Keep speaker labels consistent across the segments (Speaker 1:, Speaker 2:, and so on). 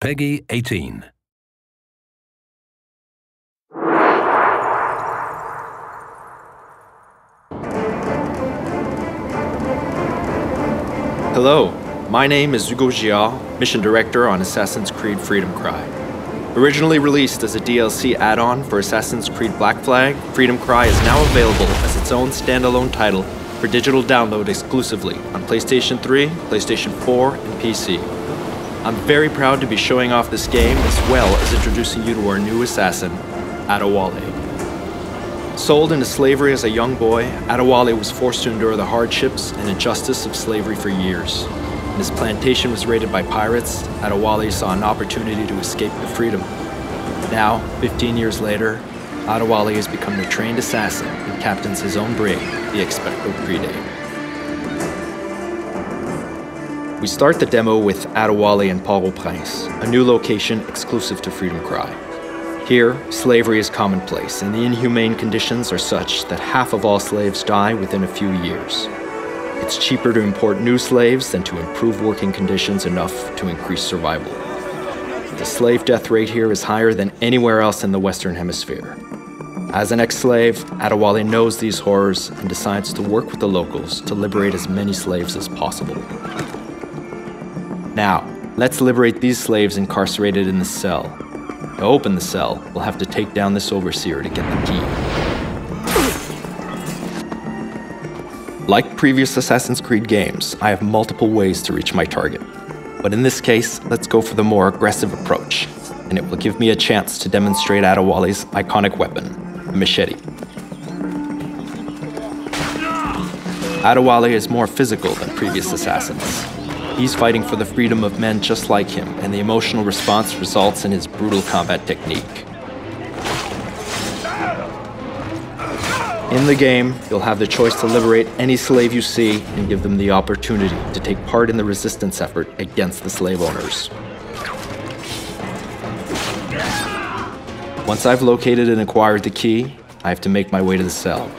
Speaker 1: Peggy 18.
Speaker 2: Hello, my name is Hugo Giard, Mission Director on Assassin's Creed Freedom Cry. Originally released as a DLC add-on for Assassin's Creed Black Flag, Freedom Cry is now available as its own standalone title for digital download exclusively on PlayStation 3, PlayStation 4, and PC. I'm very proud to be showing off this game as well as introducing you to our new assassin, Adewale. Sold into slavery as a young boy, Adewale was forced to endure the hardships and injustice of slavery for years. When his plantation was raided by pirates, Adewale saw an opportunity to escape to freedom. Now, 15 years later, Adewale has become the trained assassin and captains his own brig, the Expecto Crede. We start the demo with Adewale and Port-au-Prince, a new location exclusive to Freedom Cry. Here, slavery is commonplace, and the inhumane conditions are such that half of all slaves die within a few years. It's cheaper to import new slaves than to improve working conditions enough to increase survival. The slave death rate here is higher than anywhere else in the Western Hemisphere. As an ex-slave, Adewale knows these horrors and decides to work with the locals to liberate as many slaves as possible. Now, let's liberate these slaves incarcerated in the cell. To open the cell, we'll have to take down this overseer to get the key. Like previous Assassin's Creed games, I have multiple ways to reach my target. But in this case, let's go for the more aggressive approach, and it will give me a chance to demonstrate Adewale's iconic weapon, the machete. Adewale is more physical than previous assassins. He's fighting for the freedom of men just like him, and the emotional response results in his brutal combat technique. In the game, you'll have the choice to liberate any slave you see and give them the opportunity to take part in the resistance effort against the slave owners. Once I've located and acquired the key, I have to make my way to the cell.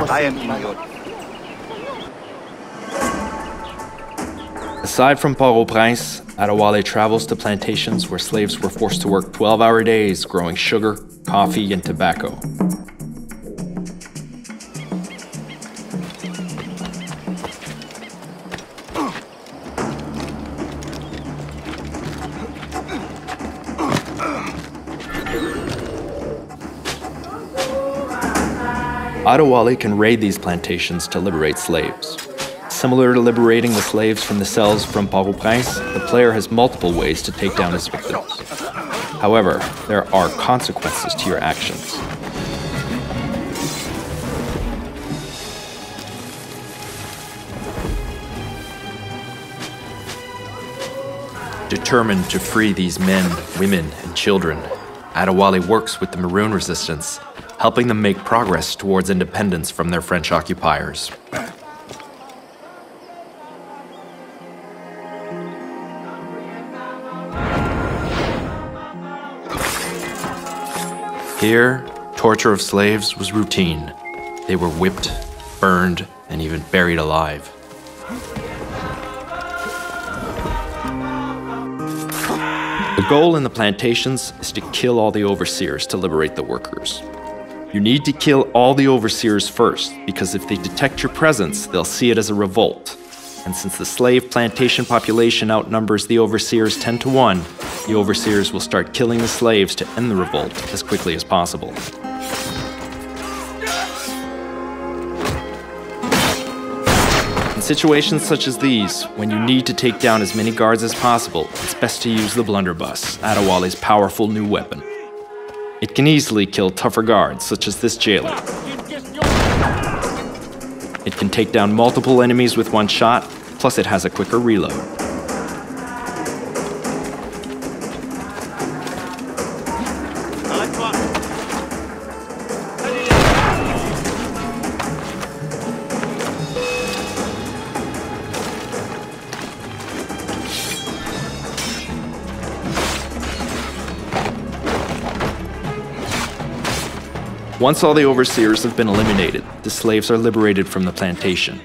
Speaker 3: I am in your...
Speaker 2: Aside from Port-au-Prince, Adewale travels to plantations where slaves were forced to work 12-hour days growing sugar, coffee, and tobacco. Adewale can raid these plantations to liberate slaves. Similar to liberating the slaves from the cells from Port-au-Prince, the player has multiple ways to take down his victims. However, there are consequences to your actions. Determined to free these men, women, and children, Adewale works with the Maroon Resistance, helping them make progress towards independence from their French occupiers. Here, torture of slaves was routine. They were whipped, burned, and even buried alive. The goal in the plantations is to kill all the overseers to liberate the workers. You need to kill all the overseers first, because if they detect your presence, they'll see it as a revolt. And since the slave plantation population outnumbers the overseers 10 to 1, the overseers will start killing the slaves to end the revolt as quickly as possible. In situations such as these, when you need to take down as many guards as possible, it's best to use the blunderbuss, Adewale's powerful new weapon. It can easily kill tougher guards, such as this jailer. It can take down multiple enemies with one shot, plus it has a quicker reload. Once all the overseers have been eliminated, the slaves are liberated from the plantation.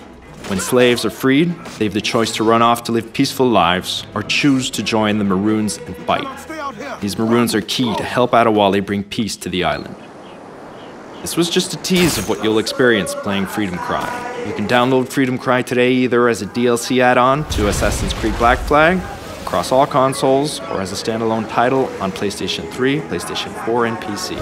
Speaker 2: When slaves are freed, they have the choice to run off to live peaceful lives or choose to join the Maroons and fight. These Maroons are key to help Adewale bring peace to the island. This was just a tease of what you'll experience playing Freedom Cry. You can download Freedom Cry today either as a DLC add-on to Assassin's Creed Black Flag, across all consoles, or as a standalone title on PlayStation 3, PlayStation 4, and PC.